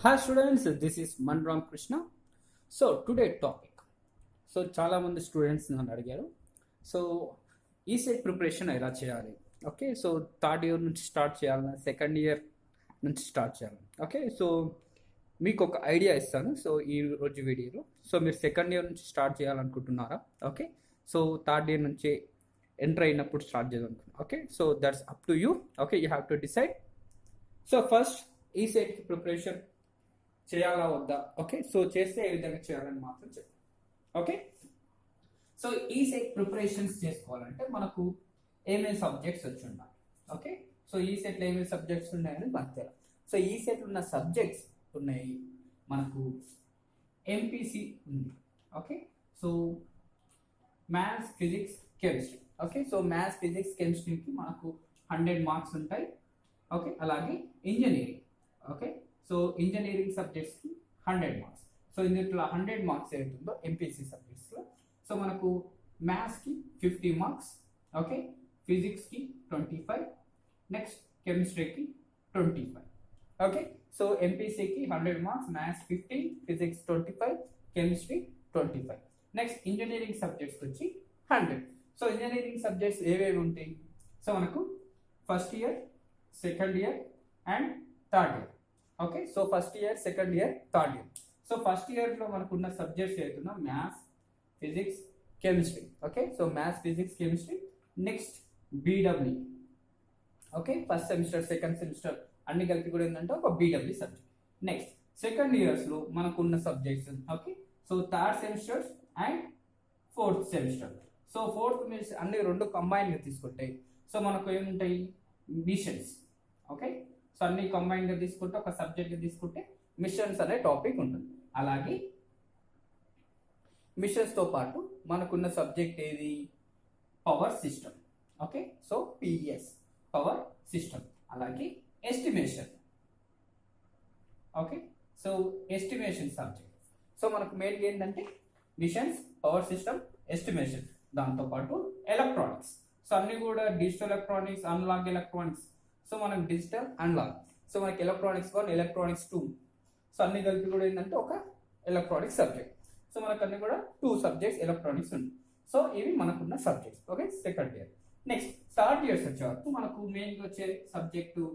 Hi students, this is Manram Krishna. So today topic. So చాలామంది students నన్ను అడిగారు. So ECET preparation ఎలా చేయాలి? ఓకే, సో థర్డ్ ఇయర్ నుంచి స్టార్ట్ చేయాలన్నా సెకండ్ ఇయర్ నుంచి స్టార్ట్ చేయాలి? ఓకే, సో మీకు ఒక ఐడియా ఇస్తాను. సో ఈ రోజు వీడియోలో సో మీరు సెకండ్ ఇయర్ నుంచి స్టార్ట్ చేయాలనుకుంటున్నారా? ఓకే, సో థర్డ్ ఇయర్ నుంచి ఎంటర్ అయినప్పుడు స్టార్ట్ చేయాలనుకుంటున్నాను. Okay, so that's up to you. Okay, you have to decide. So first ఈసెట్కి ప్రిపరేషన్ చేయాలా వద్దా? ఓకే, సో చేస్తే ఏ విధంగా చేయాలని మాత్రం చెప్పండి. ఓకే, సో ఈ సెట్ ప్రిపరేషన్స్ చేసుకోవాలంటే మనకు ఏమేమి సబ్జెక్ట్స్ వచ్చి ఉండాలి. ఓకే, సో ఈ సెట్లో ఏమేమి సబ్జెక్ట్స్ ఉన్నాయని మనకు తెలియాలి. సో ఈ సెట్ ఉన్న సబ్జెక్ట్స్ ఉన్నాయి. మనకు ఎంపీసీ ఉంది. Okay, so maths, physics, chemistry. Okay, so maths, physics, కెమిస్ట్రీకి మనకు 100 మార్క్స్ ఉంటాయి. ఓకే, అలాగే ఇంజనీరింగ్. ఓకే, సో ఇంజనీరింగ్ సబ్జెక్ట్స్కి 100 మార్క్స్. సో ఇందులో 100 మార్క్స్ ఏతుందో ఎంపీసీ సబ్జెక్ట్స్లో, సో మనకు మ్యాథ్స్కి 50 మార్క్స్. ఓకే, ఫిజిక్స్కి 25, నెక్స్ట్ కెమిస్ట్రీకి 25. ఓకే, సో ఎంపీసీకి 100 marks, maths 50, physics 25, chemistry 25. Next engineering subjects వచ్చి 100. సో ఇంజనీరింగ్ సబ్జెక్ట్స్ ఏవేవి ఉంటాయి? సో మనకు first year, second year and third year. Okay, so first year, second year, third year. So first ఇయర్లో మనకున్న subjects ఏతున్నా maths, physics, chemistry. Okay, so maths, physics, chemistry. Next BW. Okay, first semester, second semester అన్ని కలిపి కూడా ఏంటంటే ఒక BW subject. Next second ఇయర్స్లో మనకున్న subjects. Okay, so third semester and fourth semester. So fourth semester అన్ని రెండు కంబైన్గా తీసుకుంటాయి. సో మనకు ఏముంటాయి? మిషన్స్. ఓకే, సో అన్ని కంబైన్గా తీసుకుంటే ఒక సబ్జెక్ట్ తీసుకుంటే మిషన్స్ అనే టాపిక్ ఉంటుంది. అలాగే మిషన్స్తో పాటు మనకున్న సబ్జెక్ట్ ఏది? Power system. Okay, so PS, power system. అలాగే estimation. Okay, so estimation subject. So మనకు మెయిన్గా ఏంటంటే మిషన్స్, పవర్ సిస్టమ్, ఎస్టిమేషన్. దాంతోపాటు ఎలక్ట్రానిక్స్. సో అన్ని కూడా digital electronics, analog electronics. So మనకు డిజిటల్, అనలాగ్. సో మనకి ఎలక్ట్రానిక్స్ 1, ఎలక్ట్రానిక్స్ 2. సో అన్ని కలిపి కూడా ఏంటంటే ఒక ఎలక్ట్రానిక్స్ సబ్జెక్ట్. సో మనకు అన్ని కూడా 2 సబ్జెక్ట్స్ ఎలక్ట్రానిక్స్ ఉంది. సో ఇవి మనకున్న subjects. Okay, second year. Next third years వచ్చే వరకు మనకు మెయిన్గా వచ్చే subject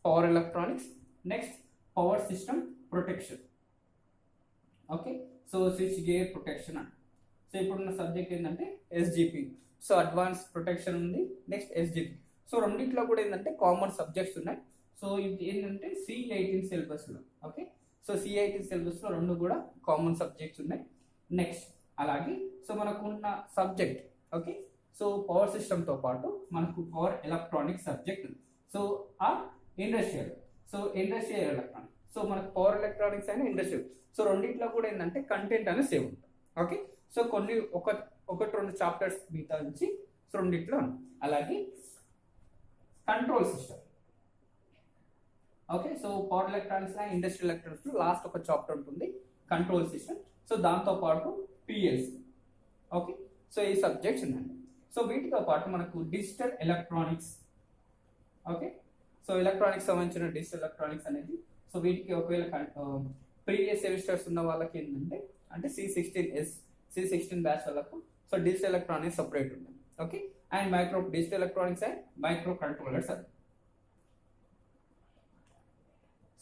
power electronics, next power system protection. Okay, so switch gear protection అంట. సో ఇప్పుడున్న సబ్జెక్ట్ ఏంటంటే ఎస్జిపి. సో అడ్వాన్స్ ప్రొటెక్షన్ ఉంది, నెక్స్ట్ ఎస్జిపి. సో రెండిట్లో కూడా ఏంటంటే కామన్ సబ్జెక్ట్స్ ఉన్నాయి. సో ఇది ఏంటంటే C18 సిలబస్లో. ఓకే, సో C18 సిలబస్లో రెండు కూడా కామన్ సబ్జెక్ట్స్ ఉన్నాయి. నెక్స్ట్ అలాగే సో మనకు ఉన్న సబ్జెక్ట్. ఓకే, సో పవర్ సిస్టమ్తో పాటు మనకు పవర్ ఎలక్ట్రానిక్ సబ్జెక్ట్ ఉంది. సో ఆ industrial. So industrial electronic. So మనకు పవర్ ఎలక్ట్రానిక్స్ అయినా ఇండస్ట్రియల్. సో రెండిట్లో కూడా ఏంటంటే కంటెంట్ అనేది సేమ్ ఉంటుంది. ఓకే, సో కొన్ని ఒకటి రెండు చాప్టర్స్ మిగతా నుంచి సో రెండిట్లో ఉంది. అలాగే control system. Okay, so power electronics and industrial electronics last ఒక చాప్టర్ ఉంటుంది, కంట్రోల్ సిస్టమ్. సో దాంతో పాటు పిఎల్సి. ఓకే, సో ఈ సబ్జెక్ట్స్ ఉన్నాయండి. సో వీటితో పాటు మనకు digital electronics. Okay, so electronics సంబంధించిన డిజిటల్ ఎలక్ట్రానిక్స్ అనేది సో వీటికి ఒకవేళ ప్రీవియస్ సెమిస్టర్స్ ఉన్న వాళ్ళకి ఏంటంటే అంటే C16 బ్యాచ్ వాళ్ళకు సో డిజిటల్ ఎలక్ట్రానిక్స్ సపరేట్ ఉంటుంది. Okay, and digital electronics and microcontrollers అది.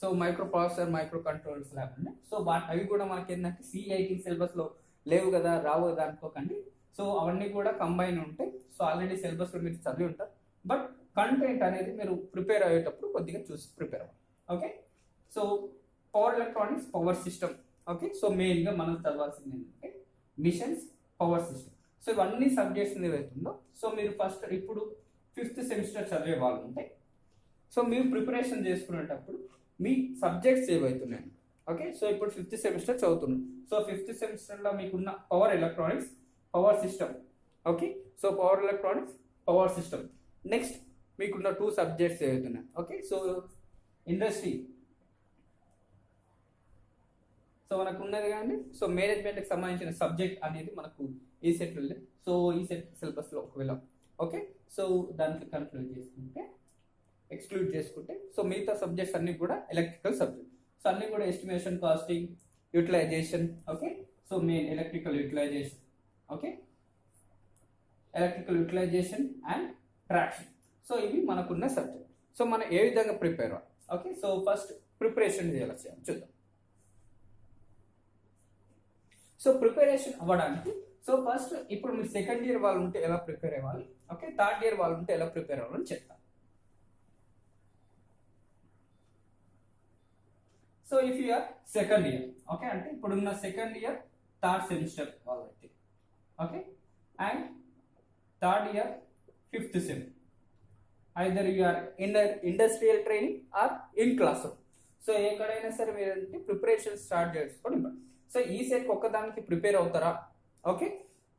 So microprocessor, microcontrollers లేకుండా సో అవి కూడా మనకి ఏంటంటే C18 సిలబస్లో లేవు కదా, రావు కదా అనుకోకండి. సో అవన్నీ కూడా కంబైన్ ఉంటాయి. సో ఆల్రెడీ సిలబస్లో మీరు చదివి ఉంటారు. బట్ కంటెంట్ అనేది మీరు ప్రిపేర్ అయ్యేటప్పుడు కొద్దిగా చూసి ప్రిపేర్ అవ్వాలి. Okay, so power electronics, power system. Okay, so మెయిన్గా మనం చదవాల్సింది ఏంటంటే మిషన్స్, పవర్ సిస్టమ్. సో ఇవన్నీ సబ్జెక్ట్స్ ఏవైతుందో సో మీరు ఫస్ట్ ఇప్పుడు 5th సెమిస్టర్ చదివే వాళ్ళు ఉంటాయి. సో మీరు ప్రిపరేషన్ చేసుకునేటప్పుడు మీ సబ్జెక్ట్స్ ఏవైతున్నాయి. ఓకే, సో ఇప్పుడు 5th సెమిస్టర్ చదువుతున్నాం. సో 5th సెమిస్టర్లో మీకున్న power electronics, power system. Okay, so power electronics, power system. Next మీకున్న 2 సబ్జెక్ట్స్ ఏవైతున్నాయి. Okay, so industry. సో మనకు ఉన్నది కానీ సో మేనేజ్మెంట్కి సంబంధించిన సబ్జెక్ట్ అనేది మనకు ఈ సెట్లో లేదు. సో ఈ సెట్ సిలబస్లో ఒకవేళ ఓకే సో దాంట్లో కన్క్లూడ్ చేసుకుంటే ఎక్స్క్లూడ్ చేసుకుంటే సో మిగతా సబ్జెక్ట్స్ అన్ని కూడా ఎలక్ట్రికల్ సబ్జెక్ట్. సో అన్ని కూడా estimation, costing, utilization, okay. So main electrical utilization, okay, electrical utilization and traction. So ఇవి మనకున్న సబ్జెక్ట్. సో మనం ఏ విధంగా ప్రిపేర్ అవ్వాలి, ఓకే. సో ఫస్ట్ ప్రిపరేషన్ చేయాలి చూద్దాం. సో ప్రిపరేషన్ అవ్వడానికి సో ఫస్ట్ ఇప్పుడు మీరు సెకండ్ ఇయర్ వాళ్ళు ఉంటే ఎలా ప్రిపేర్ అవ్వాలి, ఓకే, థర్డ్ ఇయర్ వాళ్ళు ఉంటే ఎలా ప్రిపేర్ అవ్వాలని చెప్తాను. So if you are second year, okay, అంటే ఇప్పుడున్న సెకండ్ ఇయర్ థర్డ్ సెమిస్టర్ వాళ్ళైతే, okay, and third year fifth sem, either you are in industrial training or in classroom. So ఎక్కడైనా సరే మీరు ప్రిపరేషన్ స్టార్ట్ చేసుకోండి. So ఈ సెట్కి ఒక్కదానికి ప్రిపేర్ అవుతారా, ఓకే,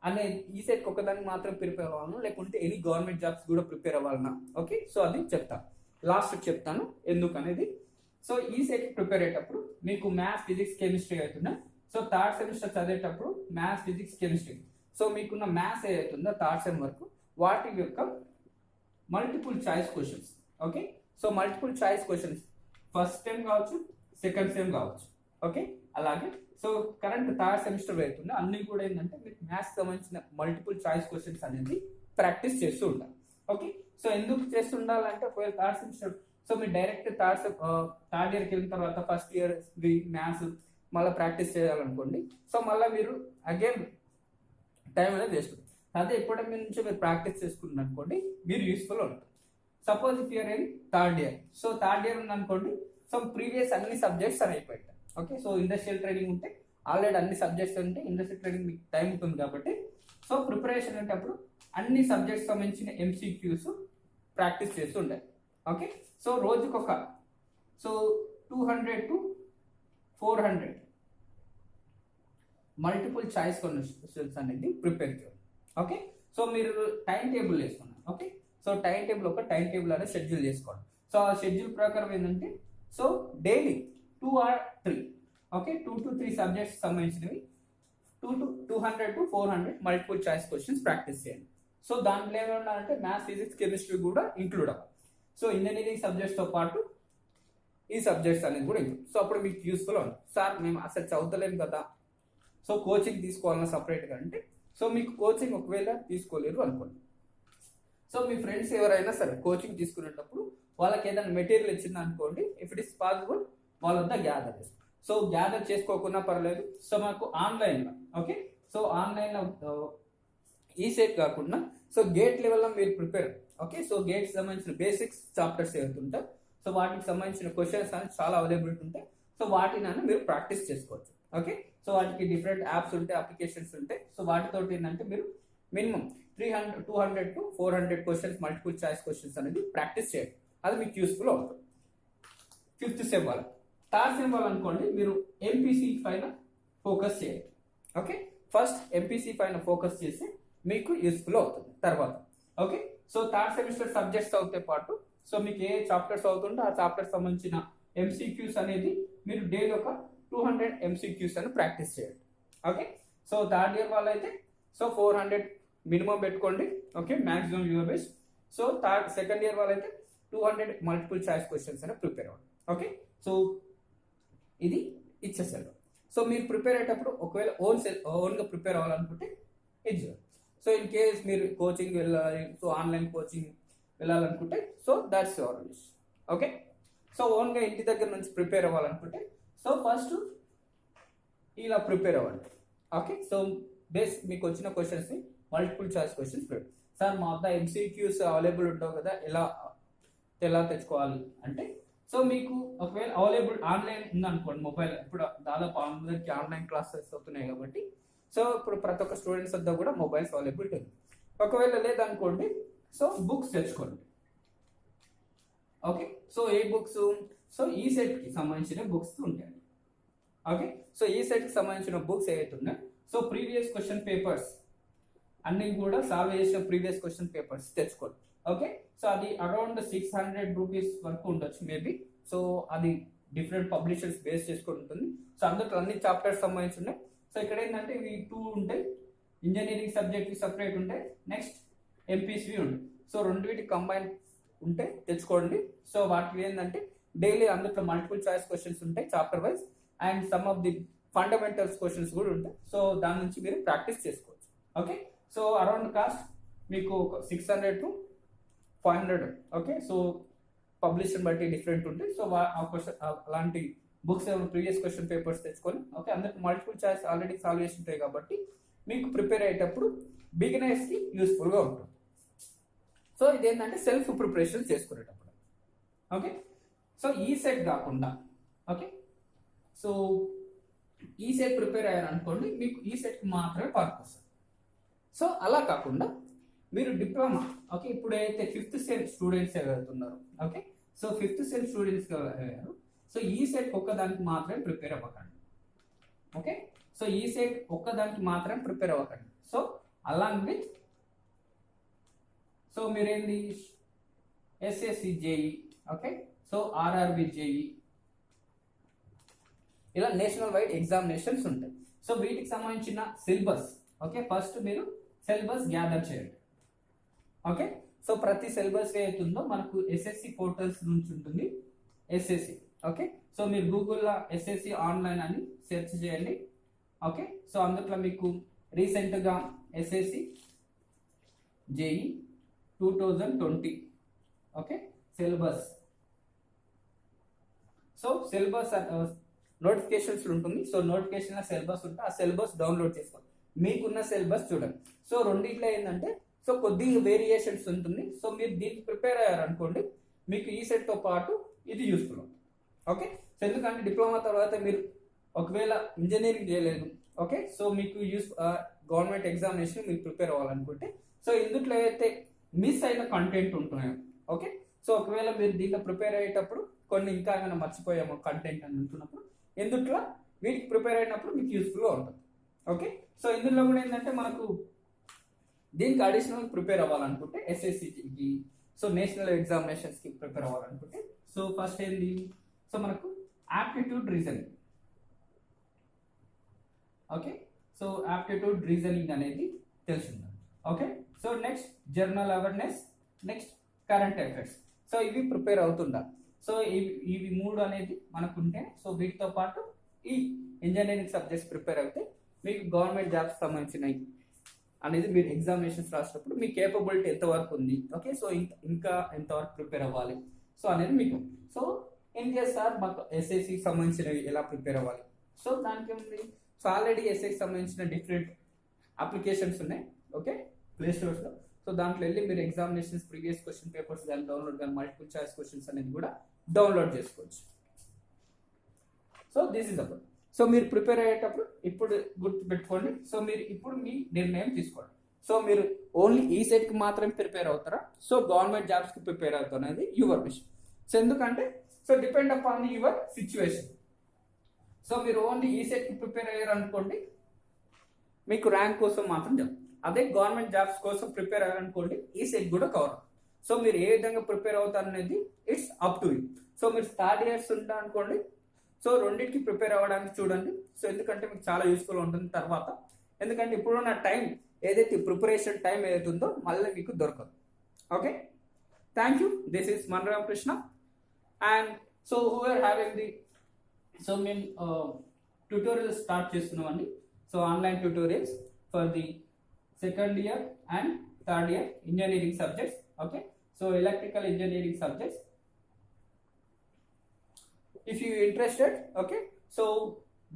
అనే ఈ సెట్కి ఒక్కదానికి మాత్రం ప్రిపేర్ అవ్వాలన్నా లేకుంటే ఎనీ గవర్నమెంట్ జాబ్స్ కూడా ప్రిపేర్ అవ్వాలన్నా, ఓకే. సో అది చెప్తాను, లాస్ట్ చెప్తాను ఎందుకు అనేది. సో ఈ సెట్కి ప్రిపేర్ అయ్యేటప్పుడు మీకు మ్యాథ్స్, ఫిజిక్స్, కెమిస్ట్రీ అవుతున్నాయి. సో థర్డ్ సెమిస్టర్ చదివేటప్పుడు మ్యాథ్స్, ఫిజిక్స్, కెమిస్ట్రీ, సో మీకున్న మ్యాథ్స్ ఏదైతుందో థర్డ్ సెమ్ వరకు వాటి యొక్క multiple choice questions, okay. So multiple choice questions first time కావచ్చు, సెకండ్ సెమ్ కావచ్చు, ఓకే. అలాగే సో కరెంట్ థర్డ్ సెమిస్టర్ అవుతుంది అన్ని కూడా ఏంటంటే మీకు మ్యాథ్స్ సంబంధించిన మల్టిపుల్ చాయిస్ క్వశ్చన్స్ అనేది ప్రాక్టీస్ చేస్తూ ఉంటారు, ఓకే. సో ఎందుకు చేస్తుండాలంటే ఒకవేళ థర్డ్ సెమిస్టర్ సో మీరు డైరెక్ట్ థర్డ్ ఇయర్కి వెళ్ళిన తర్వాత ఫస్ట్ ఇయర్ మ్యాథ్స్ మళ్ళీ ప్రాక్టీస్ చేయాలనుకోండి. సో మళ్ళీ మీరు అగైన్ టైం అనేది వేసుకుంటారు. అదే ఎప్పటి నుంచి మీరు ప్రాక్టీస్ చేసుకున్నారు అనుకోండి మీరు యూస్ఫుల్ ఉంటుంది. Suppose if you're in third year, so third year ఉందనుకోండి, సో ప్రీవియస్ అన్ని సబ్జెక్ట్స్ అని అయిపోయింటాయి, ఓకే. సో ఇండస్ట్రియల్ ట్రైనింగ్ ఉంటే ఆల్రెడీ అన్ని సబ్జెక్ట్స్ ఉంటే ఇండస్ట్రియల్ ట్రైనింగ్ మీకు టైం ఉంటుంది కాబట్టి సో ప్రిపరేషన్ అంటే అప్పుడు అన్ని సబ్జెక్ట్స్ సంబంధించిన ఎంసీక్యూస్ ప్రాక్టీస్ చేస్తూ ఉండాలి, ఓకే. సో రోజుకొక so 200 to 400 multiple choice questions అనేది ప్రిపేర్ చేయాలి, ఓకే. సో మీరు టైం టేబుల్ వేసుకున్నారు, ఓకే. సో టైం టేబుల్ ఒక టైం టేబుల్ అనేది షెడ్యూల్ చేసుకోండి. సో ఆ షెడ్యూల్ ప్రకారం ఏంటంటే so daily 2 or 3, okay, 2 to 3 subjects సంబంధించినవి 200 to 400 multiple choice questions practice చేయండి. సో దాంట్లో ఏమన్నా మ్యాథ్స్, ఫిజిక్స్, కెమిస్ట్రీ కూడా ఇంక్లూడ్ అవ్వాలి. సో ఇంజనీరింగ్ సబ్జెక్ట్స్తో పాటు ఈ సబ్జెక్ట్స్ అనేది కూడా ఇంక్లూడ్. సో అప్పుడు మీకు యూస్ఫుల్ ఉంది. సార్ మేము అసలు చదువుతలేము కదా, సో కోచింగ్ తీసుకోవాలన్నా సపరేట్గా అంటే సో మీకు కోచింగ్ ఒకవేళ తీసుకోలేరు అనుకోండి. సో మీ ఫ్రెండ్స్ ఎవరైనా సరే కోచింగ్ తీసుకునేటప్పుడు వాళ్ళకి ఏదైనా మెటీరియల్ ఇచ్చింది అనుకోండి, ఇఫ్ ఇట్ ఇస్ పాసిబుల్ వాళ్ళ వద్ద గ్యాదర్ చేసుకోండి. సో గ్యాదర్ చేసుకోకున్నా పర్లేదు. సో మాకు ఆన్లైన్లో, ఓకే, సో ఆన్లైన్లో ఈ సెట్ కాకుండా సో గేట్ లెవెల్లో మీరు ప్రిపేర్, ఓకే. సో గేట్కి సంబంధించిన బేసిక్స్ చాప్టర్స్ ఏవైతుంటాయి సో వాటికి సంబంధించిన క్వశ్చన్స్ అనేది చాలా అవైలబిలిటీ ఉంటాయి. సో వాటిని మీరు ప్రాక్టీస్ చేసుకోవచ్చు, ఓకే. సో వాటికి డిఫరెంట్ యాప్స్ ఉంటాయి, అప్లికేషన్స్ ఉంటాయి. సో వాటితో ఏంటంటే మీరు minimum 200 to 400 questions multiple choice questions అనేది ప్రాక్టీస్ చేయండి. అది మీకు యూస్ఫుల్ అవుతుంది. ఫిఫ్త్ సెమ్ వాళ్ళు, థర్డ్ సెమ్ వాళ్ళు అనుకోండి మీరు ఎంపీసీ పైన ఫోకస్ చేయండి, ఓకే. ఫస్ట్ ఎంపీసీ పైన ఫోకస్ చేసి మీకు యూస్ఫుల్ అవుతుంది తర్వాత, okay. So third semester subjects అవుతే పాటు సో మీకు ఏ చాప్టర్స్ అవుతుందో ఆ చాప్టర్స్ సంబంధించిన ఎంసీక్యూస్ అనేది మీరు డైలీ ఒక 200 ఎంసీక్యూస్ అని ప్రాక్టీస్ చేయండి, ఓకే. సో థర్డ్ ఇయర్ వాళ్ళు అయితే సో 400 మినిమం పెట్టుకోండి, okay, maximum your best. So second year వాళ్ళు అయితే 200 మల్టిపుల్ చాయిస్ క్వశ్చన్స్ అని ప్రిపేర్ అవ్వండి, ఓకే. సో ఇది ఇచ్చేసారు. సో మీరు ప్రిపేర్ అయ్యేటప్పుడు ఒకవేళ ఓన్గా ప్రిపేర్ అవ్వాలనుకుంటే ఇది. సో ఇన్ కేస్ మీరు కోచింగ్ వెళ్ళాలి, సో ఆన్లైన్ కోచింగ్ వెళ్ళాలనుకుంటే so that's your wish, okay. So ఓన్గా ఇంటి దగ్గర నుంచి ప్రిపేర్ అవ్వాలనుకుంటే సో ఫస్ట్ ఇలా ప్రిపేర్ అవ్వండి, ఓకే. సో మీకు వచ్చిన క్వశ్చన్స్ని multiple choice questions prepare. Sir మా వద్ద ఎంసీక్యూస్ అవైలబుల్ ఉండవు కదా, ఎలా తెచ్చుకోవాలి అంటే సో మీకు ఒకవేళ అవైలబుల్ ఆన్లైన్ ఉందనుకోండి, మొబైల్ ఇప్పుడు దాదాపు అందరికి ఆన్లైన్ క్లాసెస్ అవుతున్నాయి కాబట్టి సో ఇప్పుడు ప్రతి ఒక్క స్టూడెంట్స్ వద్ద కూడా మొబైల్స్ అవైలబిలిటీ ఉంది. ఒకవేళ లేదనుకోండి సో బుక్స్ తెచ్చుకోండి, ఓకే. సో ఏ బుక్స్, సో ఈ సెట్కి సంబంధించిన బుక్స్ ఉంటాయి, ఓకే. సో ఈ సెట్కి సంబంధించిన బుక్స్ ఏవైతే ఉన్నాయో సో ప్రీవియస్ క్వశ్చన్ పేపర్స్ అన్ని కూడా సాల్వ్ చేసిన ప్రీవియస్ క్వశ్చన్ పేపర్స్ తెచ్చుకోండి, ఓకే. సో అది అరౌండ్ 600 రూపీస్ వరకు ఉండొచ్చు మేబీ. సో అది డిఫరెంట్ పబ్లిషర్స్ బేస్ చేసుకొని ఉంటుంది. సో అందులో అన్ని చాప్టర్స్ సంబంధించి ఉన్నాయి. సో ఇక్కడ ఏంటంటే ఇవి 2 ఉంటాయి, ఇంజనీరింగ్ సబ్జెక్ట్ సపరేట్ ఉంటాయి, నెక్స్ట్ ఎంపీసీ ఉంటాయి. సో రెండింటికి కంబైన్ ఉంటే తెచ్చుకోండి. సో వాటికి ఏంటంటే డైలీ అందులో మల్టిపుల్ చాయిస్ క్వశ్చన్స్ ఉంటాయి chapter wise, and some of the fundamentals questions కూడా ఉంటాయి. సో దాని నుంచి మీరు ప్రాక్టీస్ చేసుకోవచ్చు. ఓకే, సో అరౌండ్ కాస్ట్ మీకు 600 to 500. ఓకే, సో పబ్లిషన్ బట్టి డిఫరెంట్ ఉంటాయి. సో అలాంటి బుక్స్ ప్రీవియస్ క్వశ్చన్ పేపర్స్ తెచ్చుకొని, ఓకే, అందుకు మల్టిపుల్ చాయిస్ ఆల్రెడీ సాల్వ్ చేసి ఉంటాయి కాబట్టి మీకు ప్రిపేర్ అయ్యేటప్పుడు బిగినర్స్కి యూస్ఫుల్గా ఉంటుంది. సో ఇదేంటంటే సెల్ఫ్ ప్రిపరేషన్ చేసుకునేటప్పుడు. ఓకే, సో ఈ సెట్ కాకుండా, ఓకే, సో ఈ సెట్ ప్రిపేర్ అయ్యారు అనుకోండి, మీకు ఈ సెట్కి మాత్రమే పనికొస్తుంది. సో అలా కాకుండా మీరు డిప్లొమా, ఓకే, ఇప్పుడు అయితే 5th సెమ్ స్టూడెంట్స్ వెళ్తున్నారు, okay, so 5th sem students అయ్యారు. సో ఈ సెట్ ఒక్కదానికి మాత్రమే ప్రిపేర్ అవ్వకండి. ఓకే, సో ఈ సెట్ ఒక్కదానికి మాత్రమే ప్రిపేర్ అవ్వకండి. సో అలాంగ్ విత్, సో మీరేంది SSC JE, okay, so RRB JE, ఇలా నేషనల్ వైడ్ ఎగ్జామినేషన్స్ ఉంటాయి. సో వీటికి సంబంధించిన సిలబస్, ఓకే, ఫస్ట్ మీరు సిలబస్ గ్యాదర్ చేయండి. ఓకే, సో ప్రతి సిలబస్ ఏదైతుందో మనకు ఎస్ఎస్సి పోర్టల్స్ నుంచి ఉంటుంది ఎస్ఎస్సి. ఓకే, సో మీరు గూగుల్లో ఎస్ఎస్సి ఆన్లైన్ అని సెర్చ్ చేయండి. ఓకే, సో అందులో మీకు రీసెంట్గా SSC JEE 2020, okay, syllabus, so syllabus notifications ఉంటుంది. సో నోటిఫికేషన్ సిలబస్ ఉంటే ఆ సిలబస్ డౌన్లోడ్ చేసుకోండి. మీకున్న సిలబస్ చూడండి. సో రెండిట్లో ఏంటంటే సో కొద్దిగా వేరియేషన్స్ ఉంటుంది. సో మీరు దీనికి ప్రిపేర్ అయ్యారు అనుకోండి, మీకు ఈ సెట్తో పాటు ఇది యూస్ఫుల్ అవుతుంది. ఓకే, సో ఎందుకంటే డిప్లొమా తర్వాత మీరు ఒకవేళ ఇంజనీరింగ్ చేయలేదు, ఓకే, సో మీకు గవర్నమెంట్ ఎగ్జామినేషన్ మీరు ప్రిపేర్ అవ్వాలనుకుంటే, సో ఇందులో అయితే మిస్ అయిన కంటెంట్ ఉంటున్నాయి. ఓకే, సో ఒకవేళ మీరు దీంట్లో ప్రిపేర్ అయ్యేటప్పుడు కొన్ని ఇంకా ఏమైనా మర్చిపోయాము కంటెంట్ అని ఉంటున్నప్పుడు, ఎందుట్లో వీటికి ప్రిపేర్ అయినప్పుడు మీకు యూస్ఫుల్గా ఉంటుంది. ఓకే, సో ఇందులో కూడా ఏంటంటే మనకు దీనికి అడిషనల్ ప్రిపేర్ అవ్వాలనుకుంటే ఎస్ఎస్సికి, సో నేషనల్ ఎగ్జామినేషన్స్కి ప్రిపేర్ అవ్వాలనుకుంటే, సో ఫస్ట్ ఏంది, సో మనకు aptitude reasoning. Okay, so aptitude reasoning అనేది తెలిసింది. Okay, so next general awareness, next current affairs. So ఇవి ప్రిపేర్ అవుతుండాలి. సో ఇవి మూడు అనేది మనకుంటే, సో వీటితో పాటు ఈ ఇంజనీరింగ్ సబ్జెక్ట్స్ ప్రిపేర్ అయితే మీకు గవర్నమెంట్ జాబ్స్ సంబంధించినవి అనేది మీరు ఎగ్జామినేషన్స్ రాసినప్పుడు మీ కేపబిలిటీ ఎంతవరకు ఉంది, ఓకే, సో ఇంకా ఎంతవరకు ప్రిపేర్ అవ్వాలి, సో అనేది మీకు. సో ఏం చేస్తారు, మాకు ఎస్ఎస్సికి సంబంధించినవి ఎలా ప్రిపేర్ అవ్వాలి, సో దానికి ఉంది. సో ఆల్రెడీ ఎస్ఎస్సికి సంబంధించిన డిఫరెంట్ అప్లికేషన్స్ ఉన్నాయి, ఓకే, ప్లే స్టోర్స్లో. సో దాంట్లో వెళ్ళి మీరు ఎగ్జామినేషన్స్ ప్రీవియస్ క్వశ్చన్ పేపర్స్ కానీ డౌన్లోడ్ కానీ మల్టిపుల్ చాయిస్ క్వశ్చన్స్ అనేది కూడా డౌన్లోడ్ చేసుకోవచ్చు. So this is about. So మీరు ప్రిపేర్ అయ్యేటప్పుడు ఇప్పుడు గుర్తుపెట్టుకోండి. సో మీరు ఇప్పుడు మీ నిర్ణయం తీసుకోండి. సో మీరు ఓన్లీ ఈ సెట్కి మాత్రమే ప్రిపేర్ అవుతారా, సో గవర్నమెంట్ జాబ్స్కి ప్రిపేర్ అవుతారు అనేది యువర్ విష్. సో ఎందుకంటే so depend upon your situation. So మీరు ఓన్లీ ఈ సెట్కి ప్రిపేర్ అయ్యారు అనుకోండి, మీకు ర్యాంక్ కోసం మాత్రం చెప్తారు. అదే గవర్నమెంట్ జాబ్స్ కోసం ప్రిపేర్ అయ్యారనుకోండి, ఈ సెట్ కూడా కవర్. సో మీరు ఏ విధంగా ప్రిపేర్ అవుతారు అనేది it's up to you. So మీరు థర్డ్ ఇయర్స్ ఉంటా అనుకోండి, సో రెండింటికి ప్రిపేర్ అవ్వడానికి చూడండి. సో ఎందుకంటే మీకు చాలా యూస్ఫుల్ ఉంటుంది తర్వాత. ఎందుకంటే ఇప్పుడున్న టైం ఏదైతే ప్రిపరేషన్ టైం ఏదైతే ఉందో మళ్ళీ మీకు దొరకదు. Okay, thank you. This is Manram Krishna. And so who are having the, so మేము ట్యూటోరియల్స్ స్టార్ట్ చేస్తున్నామండి. So online tutorials for the second year and third year engineering subjects. Okay, so electrical engineering subjects. If you interested, okay, so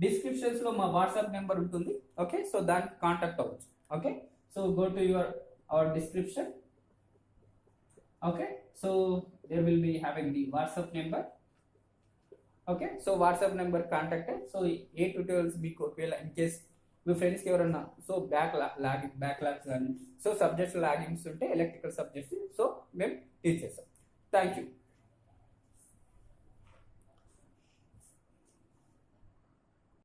descriptions లో మా WhatsApp number ఉంటుంది. Okay, so దానికి contact అవ్వచ్చు. Okay, so go to our description. Okay, so there will be having the WhatsApp number. Okay, so WhatsApp number contact. So ఏ tutorials మీకు ఒకవేళ in case మీ ఫ్రెండ్స్కి ఎవరన్నా సో బ్యాక్లాగ్స్ కానీ సో సబ్జెక్ట్స్ లాగింగ్స్ ఉంటే ఎలక్ట్రికల్ సబ్జెక్ట్స్ సో మేము టీచ్ చేస్తాం. Thank you.